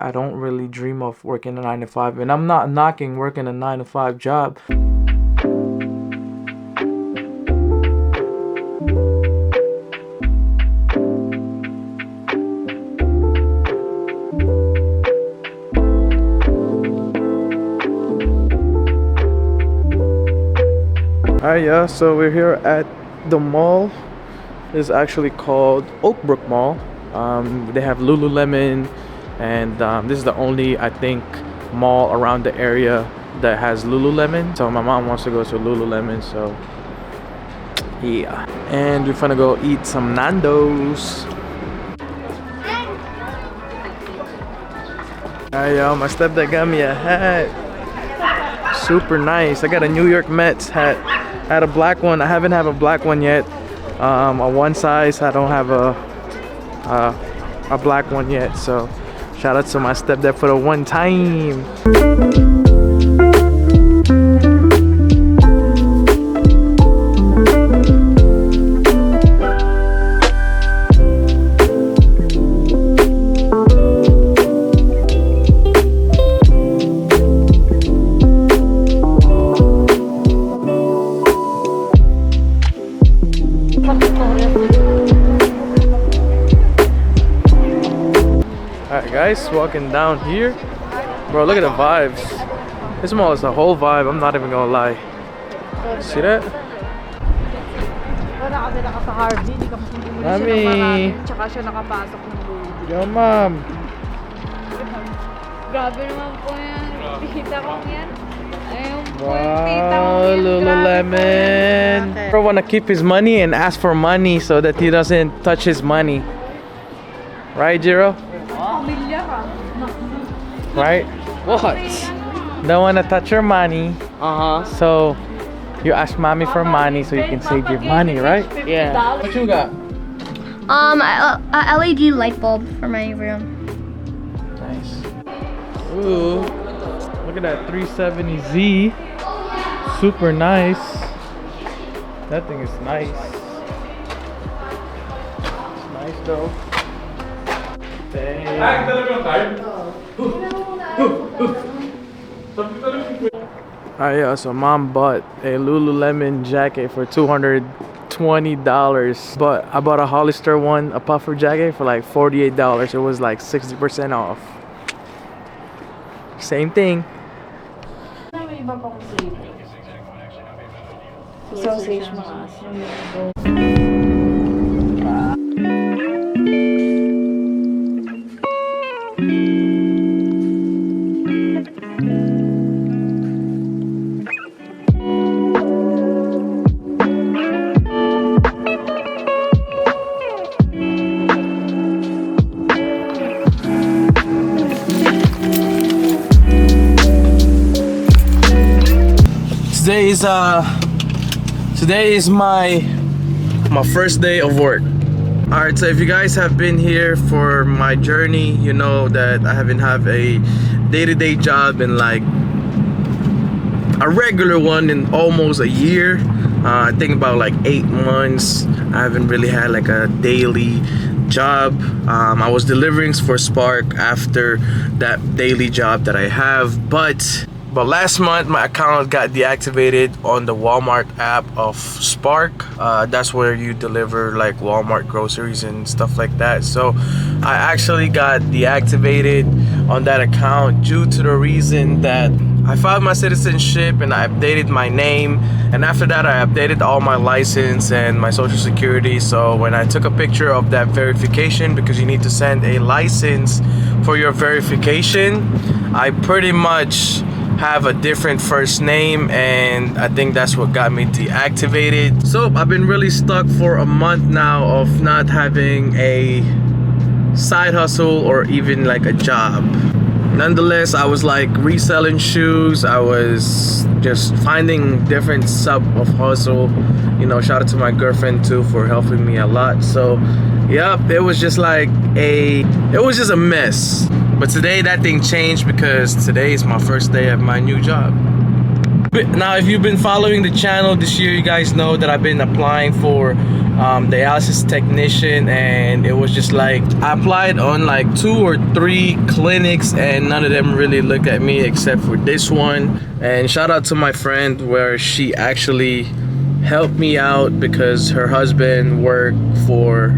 I don't really dream of working a 9 to 5, and I'm not knocking working a 9 to 5 job. Alright, yeah, so we're here at the mall. It's actually called Oakbrook Mall. They have Lululemon, and this is the only, I think, mall around the area that has Lululemon. So my mom wants to go to Lululemon, so yeah. And we're gonna go eat some Nando's. Alright, y'all, my stepdad got me a hat. Super nice. I got a New York Mets hat. I had a black one. I haven't had a black one yet. A one size. I don't have a black one yet. So shout out to my stepdad for the one time. Alright guys, walking down here. Bro, look at the vibes. This mall is a whole vibe, I'm not even gonna lie. See that? Mami! Yo, mom! Grabe naman po yan. Tita kong yan. Ayun po Wow, tita kong yan. Lululemon! Bro wanna keep his money and ask for money so that he doesn't touch his money. Right, Jiro? Pamilya ka. Right? What? Don't wanna touch your money. Uh-huh. So you ask mommy for money so you can save your money, right? Yeah. What you got? A LED light bulb for my room. Nice. Ooh, look at that 370Z. Super nice. That thing is nice. It's nice though. Dang. Alright, yeah, so mom bought a Lululemon jacket for $220, but I bought a Hollister one, a puffer jacket, for like $48. It was like 60% off. Same thing. Sausage mga. Today is my first day of work. Alright, so if you guys have been here for my journey, you know that I haven't have a day-to-day job in like a regular one in almost a year. I think about like 8 months. I haven't really had like a daily job. I was delivering for Spark after that daily job that I have, but last month my account got deactivated on the Walmart app of Spark. That's where you deliver like Walmart groceries and stuff like that. So I actually got deactivated on that account due to the reason that I filed my citizenship and I updated my name, and after that I updated all my license and my social security. So when I took a picture of that verification, because you need to send a license for your verification, I pretty much have a different first name, and I think that's what got me deactivated. So I've been really stuck for a month now of not having a side hustle or even like a job. Nonetheless, I was like reselling shoes. I was just finding different sub of hustle. You know, shout out to my girlfriend too for helping me a lot. So yep, it was just a mess. But today that thing changed because today is my first day of my new job. Now, if you've been following the channel this year, you guys know that I've been applying for dialysis technician, and it was just like I applied on like 2 or 3 clinics, and none of them really looked at me except for this one. And shout out to my friend where she actually helped me out because her husband worked for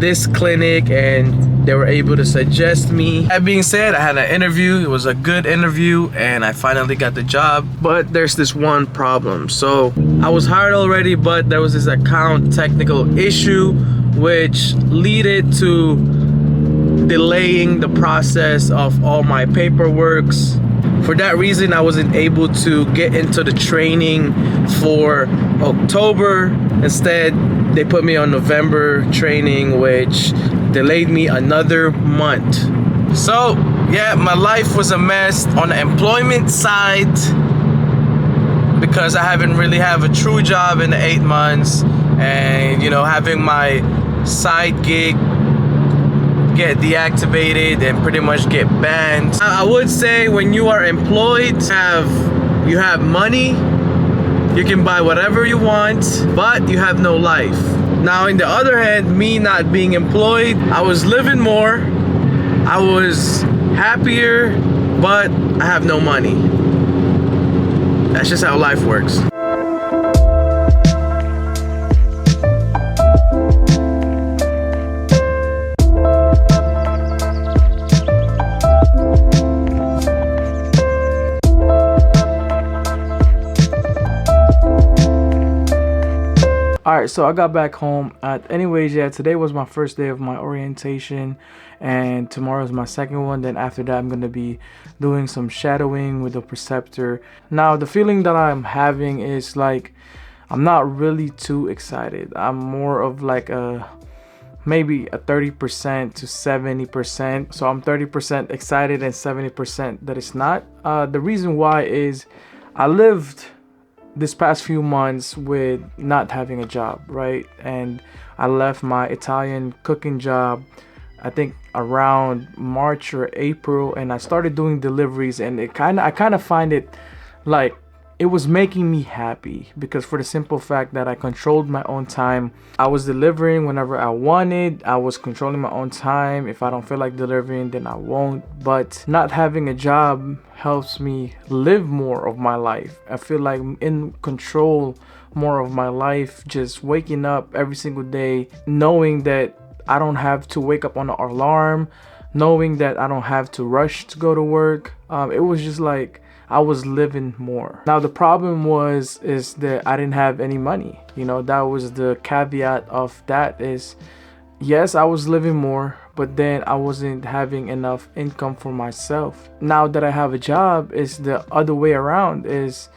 this clinic and they were able to suggest me. That being said, I had an interview. It was a good interview and I finally got the job, but there's this one problem. So I was hired already, but there was this account technical issue which led to delaying the process of all my paperworks. For that reason, I wasn't able to get into the training for October. Instead, they put me on November training, which delayed me another month. So yeah, my life was a mess on the employment side because I haven't really have a true job in the 8 months, and you know, having my side gig get deactivated and pretty much get banned. I would say when you are employed, you have money, you can buy whatever you want, but you have no life. Now, on the other hand, me not being employed, I was living more, I was happier, but I have no money. That's just how life works. Alright, so I got back home. Anyways, yeah, today was my first day of my orientation, and tomorrow is my second one. Then after that, I'm going to be doing some shadowing with the preceptor. Now, the feeling that I'm having is like, I'm not really too excited. I'm more of like maybe a 30% to 70%. So I'm 30% excited and 70% that it's not. The reason why is I lived this past few months with not having a job, right? And I left my Italian cooking job, I think around March or April, and I started doing deliveries, and I kind of find it like it was making me happy because for the simple fact that I controlled my own time. I was delivering whenever I wanted. I was controlling my own time. If I don't feel like delivering, then I won't. But not having a job helps me live more of my life. I feel like I'm in control more of my life, just waking up every single day, knowing that I don't have to wake up on an alarm, knowing that I don't have to rush to go to work. It was just like I was living more. Now the problem is that I didn't have any money. You know, that was the caveat of that is, yes, I was living more, but then I wasn't having enough income for myself. Now that I have a job, is the other way around. Is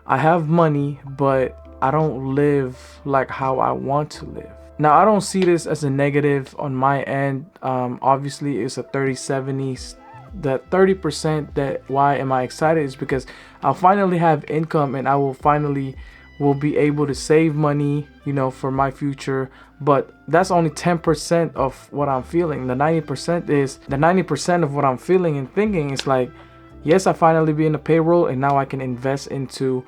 I have money, but I don't live like how I want to live. Now, I don't see this as a negative on my end. Obviously, it's a 30-70. That 30% that why am I excited is because I'll finally have income and I will be able to save money, you know, for my future. But that's only 10% of what I'm feeling. The 90% of what I'm feeling and thinking is like, yes, I finally be in the payroll and now I can invest into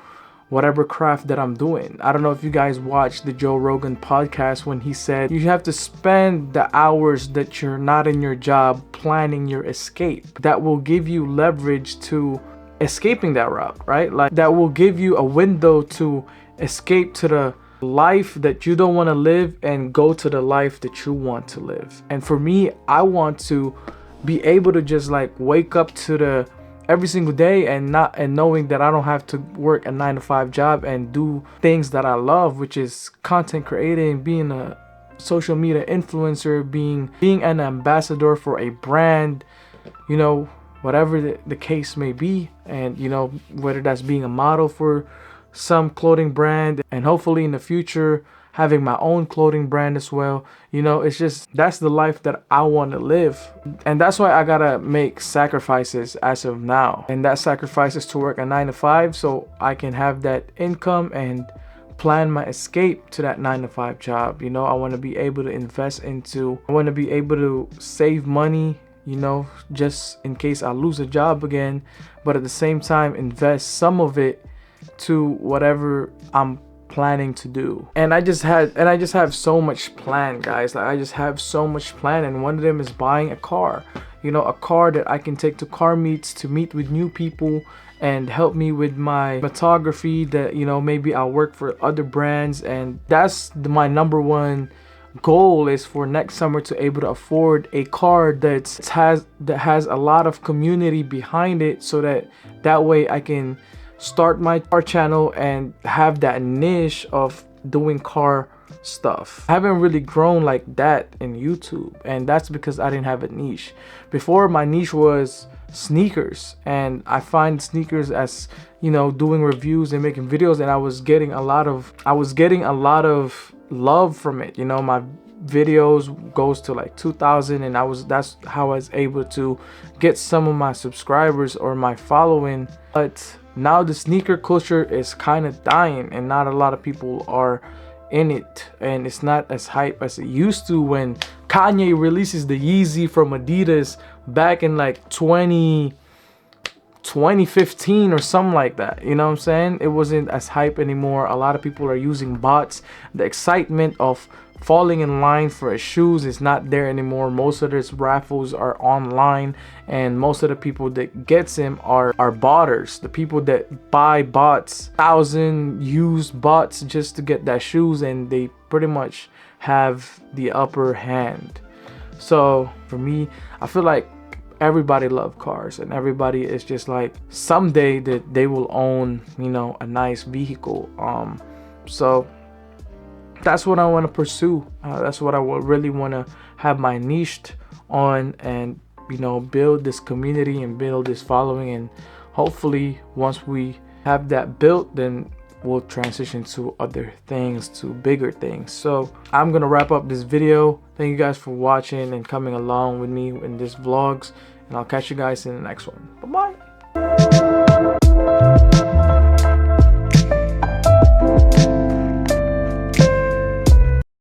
whatever craft that I'm doing. I don't know if you guys watched the Joe Rogan podcast when he said you have to spend the hours that you're not in your job planning your escape. That will give you leverage to escaping that route, right? Like that will give you a window to escape to the life that you don't want to live and go to the life that you want to live. And for me, I want to be able to just like wake up to the every single day and knowing that I don't have to work a 9-to-5 job and do things that I love, which is content creating, being a social media influencer, being an ambassador for a brand, you know, whatever the case may be. And you know, whether that's being a model for some clothing brand, and hopefully in the future having my own clothing brand as well. You know, it's just, that's the life that I want to live. And that's why I gotta make sacrifices as of now. And that sacrifice is to work a 9-to-5 so I can have that income and plan my escape to that 9-to-5 job. You know, I want to be able to invest into, I want to be able to save money, you know, just in case I lose a job again, but at the same time invest some of it to whatever I'm planning to do. And I just have so much plan, guys. Like I just have so much plan, and one of them is buying a car. You know, a car that I can take to car meets to meet with new people and help me with my photography, that, you know, maybe I'll work for other brands. And that's my number one goal, is for next summer to able to afford a car that has a lot of community behind it, so that way I can start my car channel and have that niche of doing car stuff. I haven't really grown like that in YouTube, and that's because I didn't have a niche. Before, my niche was sneakers, and I find sneakers as, you know, doing reviews and making videos, and I was getting a lot of love from it. You know, my videos goes to like 2,000, and that's how I was able to get some of my subscribers or my following. But now the sneaker culture is kind of dying, and not a lot of people are in it, and it's not as hype as it used to. When Kanye releases the Yeezy from Adidas back in like 2015 or something like that, you know what I'm saying? It wasn't as hype anymore. A lot of people are using bots. The excitement of falling in line for shoes is not there anymore. Most of these raffles are online, and most of the people that gets them are botters. The people that buy bots, 1,000 used bots just to get that shoes, and they pretty much have the upper hand. So for me, I feel like everybody love cars, and everybody is just like someday that they will own, you know, a nice vehicle. So that's what I want to pursue. That's what I really want to have my niche on, and, you know, build this community and build this following. And hopefully once we have that built, then we'll transition to other things, to bigger things. So I'm gonna wrap up this video. Thank you guys for watching and coming along with me in this vlogs, and I'll catch you guys in the next one. Bye bye.